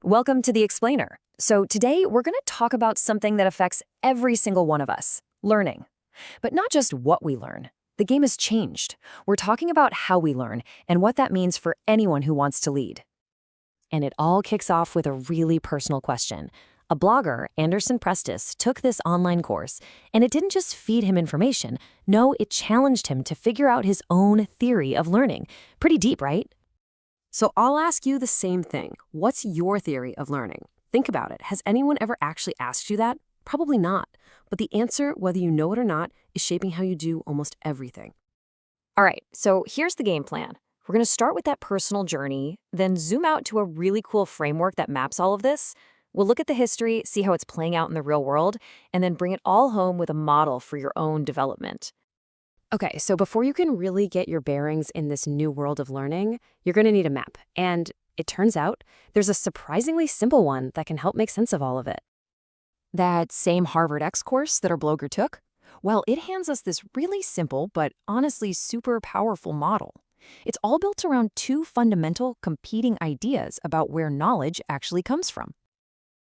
Welcome to The Explainer. So today we're going to talk about something that affects every single one of us, learning. But not just what we learn. The game has changed. We're talking about how we learn and what that means for anyone who wants to lead. And it all kicks off with a really personal question. A blogger, Anderson Prestis, took this online course, and it didn't just feed him information. No, it challenged him to figure out his own theory of learning. Pretty deep, right? So I'll ask you the same thing. What's your theory of learning? Think about it. Has anyone ever actually asked you that? Probably not. But the answer, whether you know it or not, is shaping how you do almost everything. All right, so here's the game plan. We're going to start with that personal journey, then zoom out to a really cool framework that maps all of this. We'll look at the history, see how it's playing out in the real world, and then bring it all home with a model for your own development. Okay, so before you can really get your bearings in this new world of learning, you're going to need a map. And it turns out there's a surprisingly simple one that can help make sense of all of it. That same Harvard X course that our blogger took? Well, it hands us this really simple but honestly super powerful model. It's all built around two fundamental competing ideas about where knowledge actually comes from.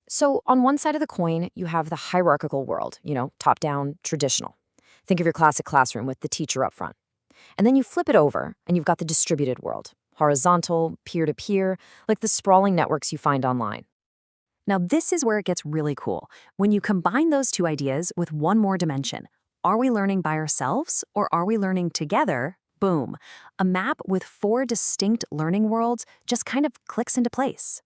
So on one side of the coin, you have the hierarchical world, top-down, traditional. Think of your classic classroom with the teacher up front. And then you flip it over, and you've got the distributed world, horizontal, peer-to-peer, like the sprawling networks you find online. Now, this is where it gets really cool. When you combine those two ideas with one more dimension, are we learning by ourselves or are we learning together? Boom. A map with four distinct learning worlds just kind of clicks into place.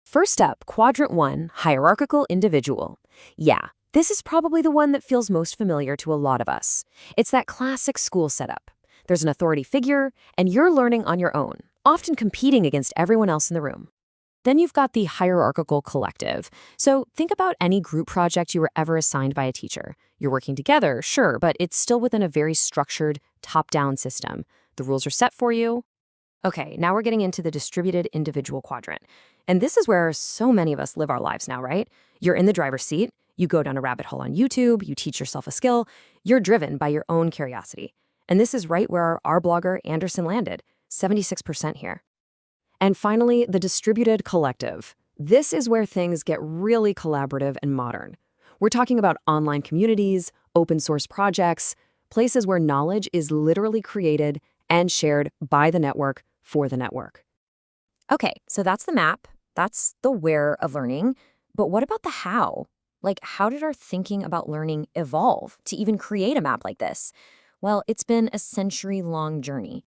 First up, quadrant one, hierarchical individual. Yeah, this is probably the one that feels most familiar to a lot of us. It's that classic school setup. There's an authority figure, and you're learning on your own, often competing against everyone else in the room. Then you've got the hierarchical collective. So think about any group project you were ever assigned by a teacher. You're working together, sure, but it's still within a very structured, top-down system. The rules are set for you. Okay, now we're getting into the distributed individual quadrant. And this is where so many of us live our lives now, right? You're in the driver's seat, you go down a rabbit hole on YouTube, you teach yourself a skill, you're driven by your own curiosity. And this is right where our blogger Anderson landed, 76% here. And finally, the distributed collective. This is where things get really collaborative and modern. We're talking about online communities, open source projects, places where knowledge is literally created and shared by the network for the network. Okay, so that's the map. That's the where of learning. But what about the how? Like, how did our thinking about learning evolve to even create a map like this? Well, it's been a century-long journey.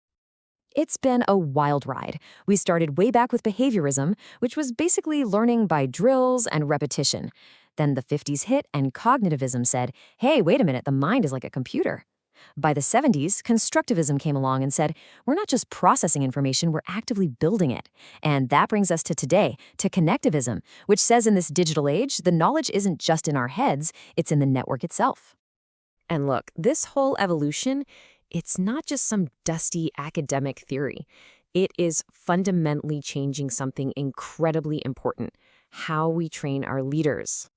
It's been a wild ride. We started way back with behaviorism, which was basically learning by drills and repetition. Then the 50s hit and cognitivism said, hey, wait a minute, the mind is like a computer. By the 70s, constructivism came along and said, we're not just processing information, we're actively building it. And that brings us to today, to connectivism, which says in this digital age, the knowledge isn't just in our heads, it's in the network itself. And look, this whole evolution, it's not just some dusty academic theory. It is fundamentally changing something incredibly important, how we train our leaders.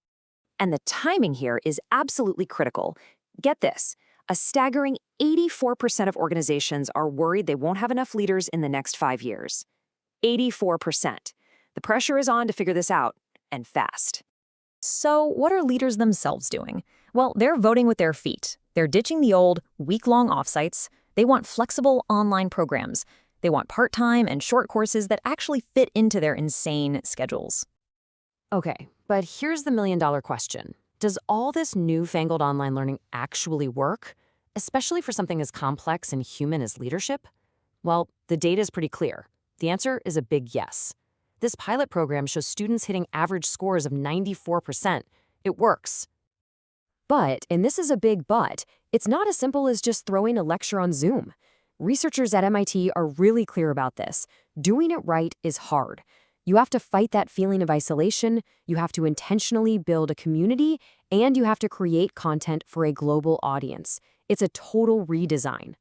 And the timing here is absolutely critical. Get this, a staggering 84% of organizations are worried they won't have enough leaders in the next 5 years. 84%. The pressure is on to figure this out, and fast. So what are leaders themselves doing? Well, they're voting with their feet. They're ditching the old, week-long offsites. They want flexible online programs. They want part-time and short courses that actually fit into their insane schedules. Okay, but here's the million-dollar question. Does all this newfangled online learning actually work, especially for something as complex and human as leadership? Well, the data is pretty clear. The answer is a big yes. This pilot program shows students hitting average scores of 94%. It works. But, and this is a big but, it's not as simple as just throwing a lecture on Zoom. Researchers at MIT are really clear about this. Doing it right is hard. You have to fight that feeling of isolation, you have to intentionally build a community, and you have to create content for a global audience. It's a total redesign.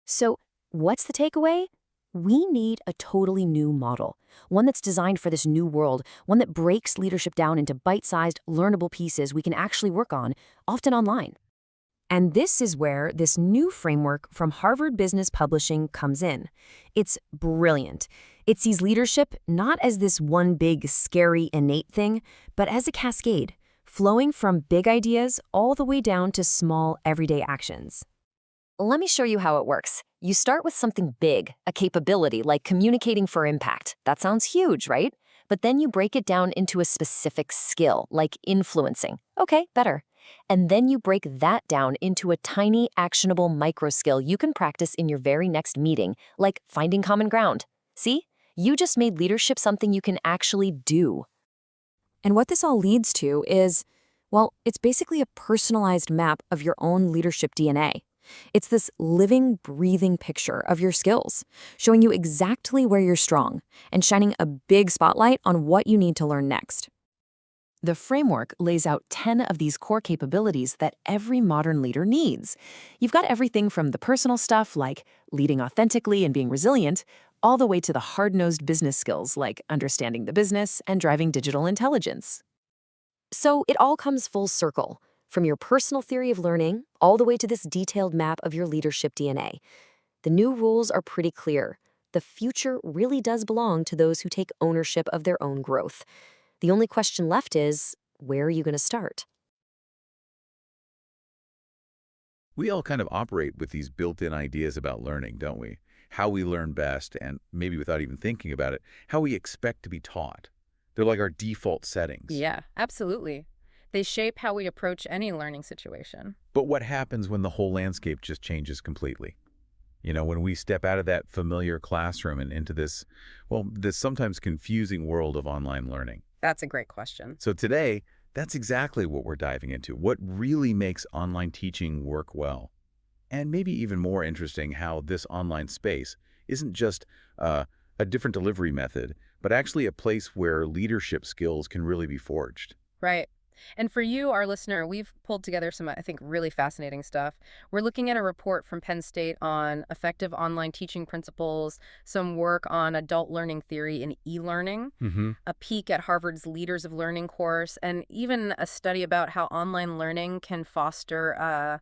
So, what's the takeaway? We need a totally new model, one that's designed for this new world, one that breaks leadership down into bite-sized, learnable pieces we can actually work on, often online. And this is where this new framework from Harvard Business Publishing comes in. It's brilliant. It sees leadership not as this one big, scary, innate thing, but as a cascade, flowing from big ideas all the way down to small, everyday actions. Let me show you how it works. You start with something big, a capability like communicating for impact. That sounds huge, right? But then you break it down into a specific skill, like influencing. Okay, better. And then you break that down into a tiny, actionable micro skill you can practice in your very next meeting, like finding common ground. See? You just made leadership something you can actually do. And what this all leads to is, well, it's basically a personalized map of your own leadership DNA. It's this living, breathing picture of your skills, showing you exactly where you're strong and shining a big spotlight on what you need to learn next. The framework lays out 10 of these core capabilities that every modern leader needs. You've got everything from the personal stuff like leading authentically and being resilient, all the way to the hard-nosed business skills like understanding the business and driving digital intelligence. So it all comes full circle, from your personal theory of learning all the way to this detailed map of your leadership DNA. The new rules are pretty clear. The future really does belong to those who take ownership of their own growth. The only question left is, where are you going to start? We all kind of operate with these built-in ideas about learning, don't we? How we learn best, and maybe without even thinking about it, how we expect to be taught. They're like our default settings. Yeah, absolutely. They shape how we approach any learning situation. But what happens when the whole landscape just changes completely? When we step out of that familiar classroom and into this, well, this sometimes confusing world of online learning. That's a great question. So today, that's exactly what we're diving into. What really makes online teaching work well? And maybe even more interesting, how this online space isn't just a different delivery method, but actually a place where leadership skills can really be forged. Right. And for you, our listener, we've pulled together some, I think, really fascinating stuff. We're looking at a report from Penn State on effective online teaching principles, some work on adult learning theory and e-learning, Mm-hmm. a peek at Harvard's Leaders of Learning course, and even a study about how online learning can foster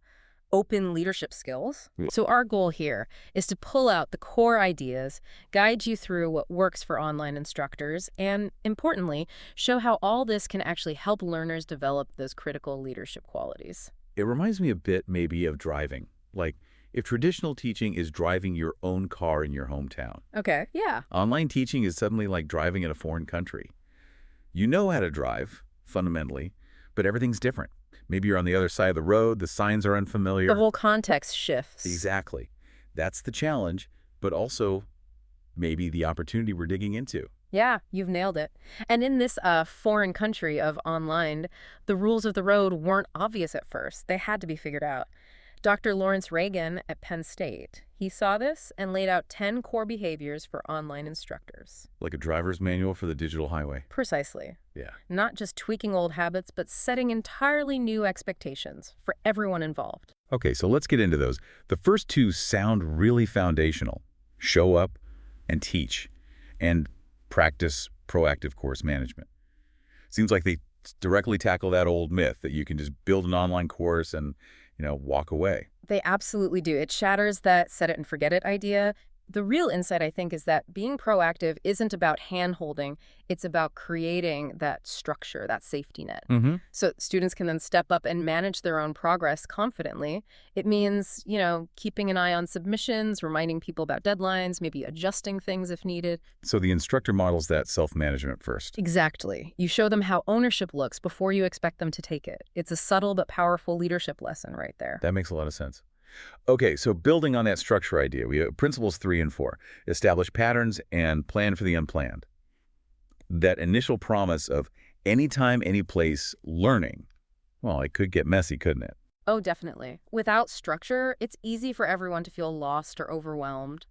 open leadership skills. So our goal here is to pull out the core ideas, guide you through what works for online instructors, and importantly, show how all this can actually help learners develop those critical leadership qualities. It reminds me a bit maybe of driving. Like if traditional teaching is driving your own car in your hometown, Okay, yeah. online teaching is suddenly like driving in a foreign country. You know how to drive, fundamentally, but everything's different. Maybe you're on the other side of the road, the signs are The unfamiliar. whole context shifts. Exactly. That's the challenge, but also maybe the opportunity we're digging into. Yeah, you've nailed it. And in this foreign country of online, the rules of the road weren't obvious at first. They had to be figured out. Dr. Lawrence Reagan at Penn State, he saw this and laid out 10 core behaviors for online instructors. Like a driver's manual for the digital highway. Precisely. Yeah. Not just tweaking old habits, but setting entirely new expectations for everyone involved. Okay, so let's get into those. The first two sound really foundational. Show up and teach, and practice proactive course management. Seems like they directly tackle that old myth that you can just build an online course and, walk away. They absolutely do. It shatters that set it and forget it idea. The real insight, I think, is that being proactive isn't about hand-holding. It's about creating that structure, that safety net. Mm-hmm. So students can then step up and manage their own progress confidently. It means, keeping an eye on submissions, reminding people about deadlines, maybe adjusting things if needed. So the instructor models that self-management first. Exactly. You show them how ownership looks before you expect them to take it. It's a subtle but powerful leadership lesson right there. That makes a lot of sense. Okay, so building on that structure idea, we have principles 3 and 4. Establish patterns and plan for the unplanned. That initial promise of anytime, any place learning, well, it could get messy, couldn't it? Oh, definitely. Without structure, it's easy for everyone to feel lost or overwhelmed.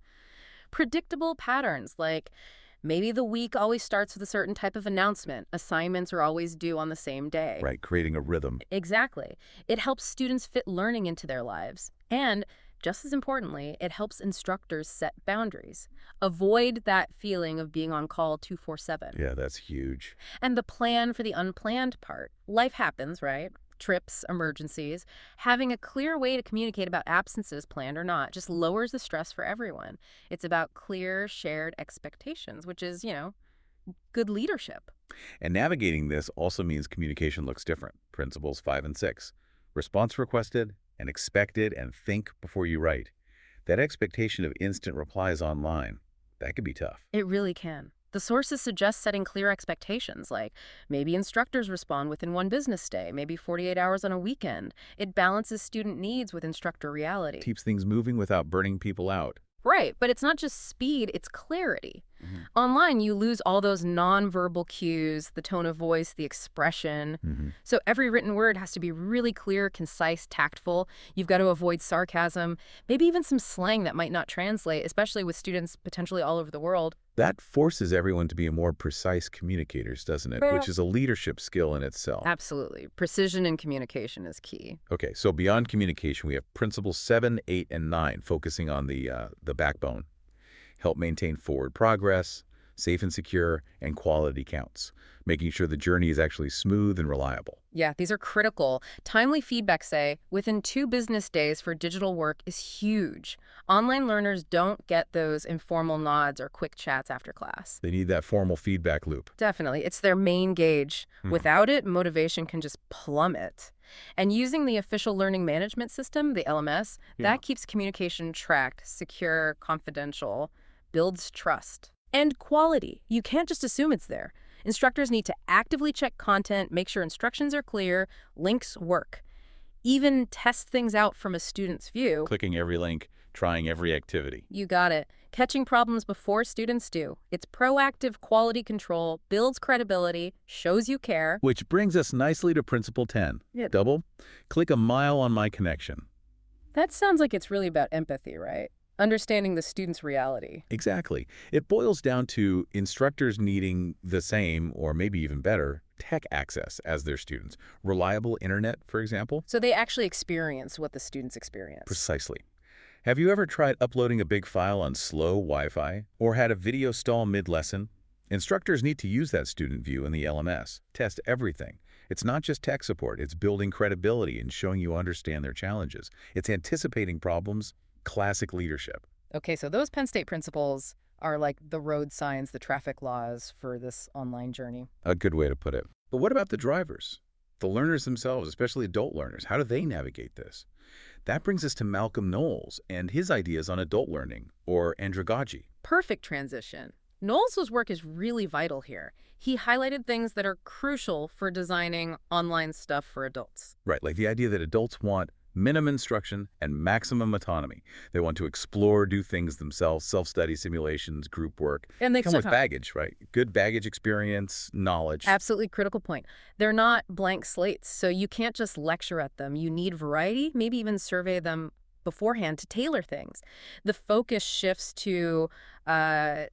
Predictable patterns, like maybe the week always starts with a certain type of announcement. Assignments are always due on the same day. Right, creating a rhythm. Exactly. It helps students fit learning into their lives. And just as importantly, it helps instructors set boundaries. Avoid that feeling of being on call 24/7. Yeah, that's huge. And the plan for the unplanned part. Life happens, right? trips, emergencies. Having a clear way to communicate about absences, planned or not, just lowers the stress for everyone. It's about clear, shared expectations, which is, good leadership. And navigating this also means communication looks different. Principles 5 and 6. Response requested and expected and think before you write. That expectation of instant replies online, that could be tough. It really can. The sources suggest setting clear expectations, like maybe instructors respond within one business day, maybe 48 hours on a weekend. It balances student needs with instructor reality. Keeps things moving without burning people out. Right, but it's not just speed, it's clarity. Mhm. Online, you lose all those nonverbal cues, the tone of voice, the expression. So every written word has to be really clear, concise, tactful. You've got to avoid sarcasm, maybe even some slang that might not translate, especially with students potentially all over the world. That forces everyone to be more precise communicators, doesn't it? Which is a leadership skill in itself. Absolutely. Precision in communication is key. Okay, so beyond communication, we have principles 7, 8, and 9, focusing on the backbone. Help maintain forward progress, safe and secure, and quality counts, making sure the journey is actually smooth and reliable. Yeah, these are critical. Timely feedback, say, within 2 business days for digital work is huge. Online learners don't get those informal nods or quick chats after class. They need that formal feedback loop. Definitely. It's their main gauge. Without it, motivation can just plummet. And using the official learning management system, the LMS, that keeps communication tracked, secure, confidential, builds trust. And quality. You can't just assume it's there. Instructors need to actively check content, make sure instructions are clear, links work. Even test things out from a student's view. Clicking every link, trying every activity. You got it. Catching problems before students do. It's proactive quality control, builds credibility, shows you care. Which brings us nicely to principle 10. Yeah. Double, click a mile on my connection. That sounds like it's really about empathy, right? Understanding the student's reality. Exactly. It boils down to instructors needing the same, or maybe even better, tech access as their students. Reliable internet, for example. So they actually experience what the students experience. Precisely. Have you ever tried uploading a big file on slow Wi-Fi or had a video stall mid-lesson? Instructors need to use that student view in the LMS. Test everything. It's not just tech support. It's building credibility and showing you understand their challenges. It's anticipating problems. Classic leadership. Okay, so those Penn State principles are like the road signs, the traffic laws for this online journey. A good way to put it. But what about the drivers? The learners themselves, especially adult learners, how do they navigate this? That brings us to Malcolm Knowles and his ideas on adult learning, or andragogy. Perfect transition. Knowles' work is really vital here. He highlighted things that are crucial for designing online stuff for adults. Right, like the idea that adults want minimum instruction and maximum autonomy. They want to explore, do things themselves, self-study, simulations, group work. And they come with baggage, right? Good baggage experience, knowledge. Absolutely critical point. They're not blank slates, so you can't just lecture at them. You need variety, maybe even survey them beforehand to tailor things. The focus shifts to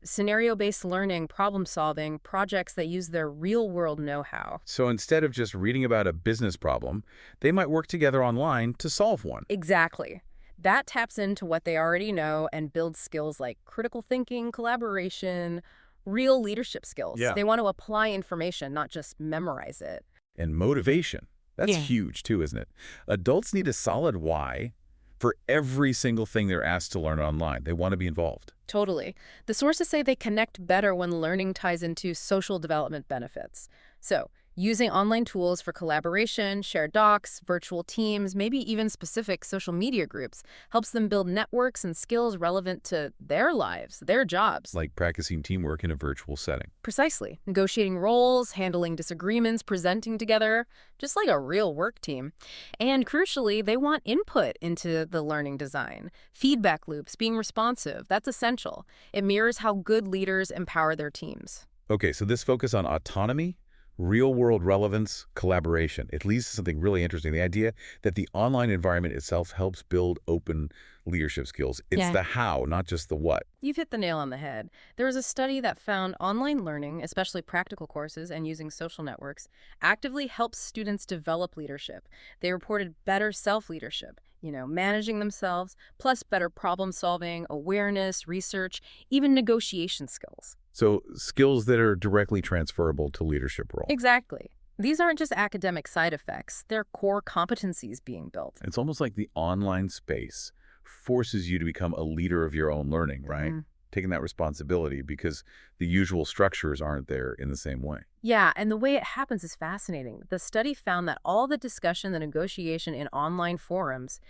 scenario-based learning, problem-solving, projects that use their real-world know-how. So instead of just reading about a business problem, they might work together online to solve one. Exactly. That taps into what they already know and builds skills like critical thinking, collaboration, real leadership skills. Yeah. They want to apply information, not just memorize it. And motivation. That's Yeah. huge too, isn't it? Adults need a solid why for every single thing they're asked to learn online. They want to be involved. Totally. The sources say they connect better when learning ties into social development benefits. So, using online tools for collaboration, shared docs, virtual teams, maybe even specific social media groups helps them build networks and skills relevant to their lives, their jobs. Like practicing teamwork in a virtual setting. Precisely. Negotiating roles, handling disagreements, presenting together, just like a real work team. And crucially, they want input into the learning design. Feedback loops, being responsive, that's essential. It mirrors how good leaders empower their teams. Okay, so this focus on autonomy, real-world relevance, collaboration. It leads to something really interesting. The idea that the online environment itself helps build open leadership skills. It's Yeah. the how, not just the what. You've hit the nail on the head. There was a study that found online learning, especially practical courses and using social networks, actively helps students develop leadership. They reported better self-leadership, managing themselves, plus better problem solving, awareness, research, even negotiation skills. So skills that are directly transferable to leadership role. Exactly. These aren't just academic side effects, they're core competencies being built. It's almost like the online space forces you to become a leader of your own learning, right? Mhm. Taking that responsibility because the usual structures aren't there in the same way. Yeah, and the way it happens is fascinating. The study found that all the discussion, the negotiation in online forums,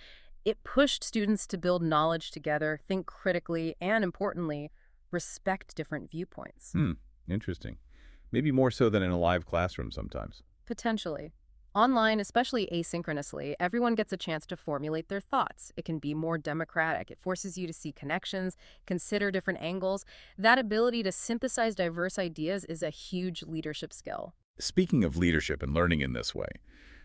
it pushed students to build knowledge together, think critically, and importantly, respect different viewpoints. Hmm, interesting. Maybe more so than in a live classroom sometimes. Potentially. Online, especially asynchronously, everyone gets a chance to formulate their thoughts. It can be more democratic. It forces you to see connections, consider different angles. That ability to synthesize diverse ideas is a huge leadership skill. Speaking of leadership and learning in this way,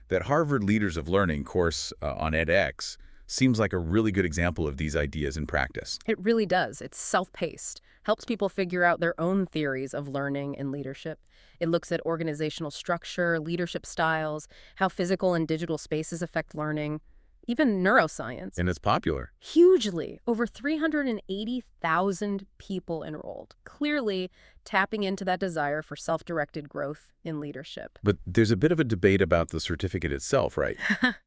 that Harvard Leaders of Learning course on edX seems like a really good example of these ideas in practice. It really does. It's self-paced, helps people figure out their own theories of learning and leadership. It looks at organizational structure, leadership styles, how physical and digital spaces affect learning, even neuroscience. And it's popular. Hugely, over 380,000 people enrolled, clearly tapping into that desire for self-directed growth in leadership. But there's a bit of a debate about the certificate itself, right?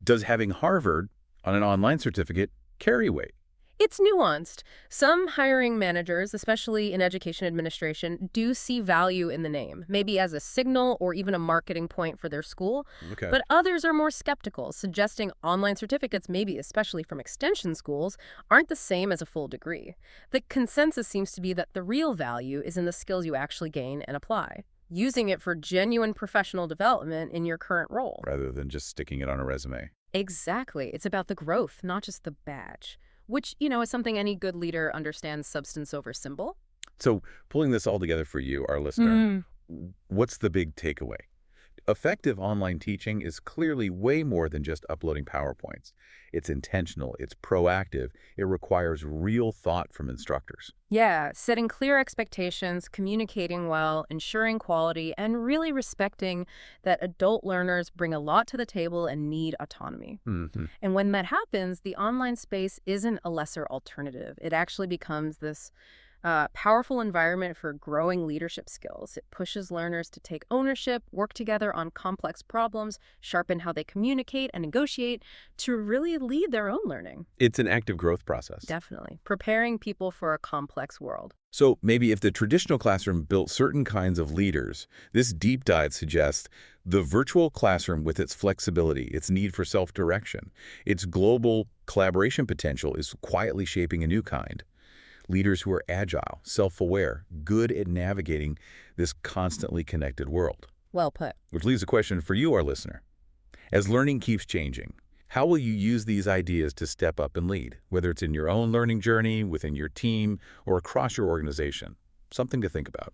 Does having Harvard on an online certificate carry weight? It's nuanced. Some hiring managers, especially in education administration, do see value in the name, maybe as a signal or even a marketing point for their school. Okay. But others are more skeptical, suggesting online certificates, maybe especially from extension schools, aren't the same as a full degree. The consensus seems to be that the real value is in the skills you actually gain and apply, using it for genuine professional development in your current role. Rather than just sticking it on a resume. Exactly. It's about the growth, not just the badge, which, is something any good leader understands substance over symbol. So pulling this all together for you, our listener, what's the big takeaway? Effective online teaching is clearly way more than just uploading PowerPoints. It's intentional, it's proactive, it requires real thought from instructors. Yeah, setting clear expectations, communicating well, ensuring quality, and really respecting that adult learners bring a lot to the table and need autonomy. Hmm. And when that happens, the online space isn't a lesser alternative. It actually becomes this powerful environment for growing leadership skills. It pushes learners to take ownership, work together on complex problems, sharpen how they communicate and negotiate to really lead their own learning. It's an active growth process. Definitely. Preparing people for a complex world. So maybe if the traditional classroom built certain kinds of leaders, this deep dive suggests the virtual classroom with its flexibility, its need for self-direction, its global collaboration potential is quietly shaping a new kind. Leaders who are agile, self-aware, good at navigating this constantly connected world. Well put. Which leaves a question for you, our listener. As learning keeps changing, how will you use these ideas to step up and lead, whether it's in your own learning journey, within your team, or across your organization? Something to think about.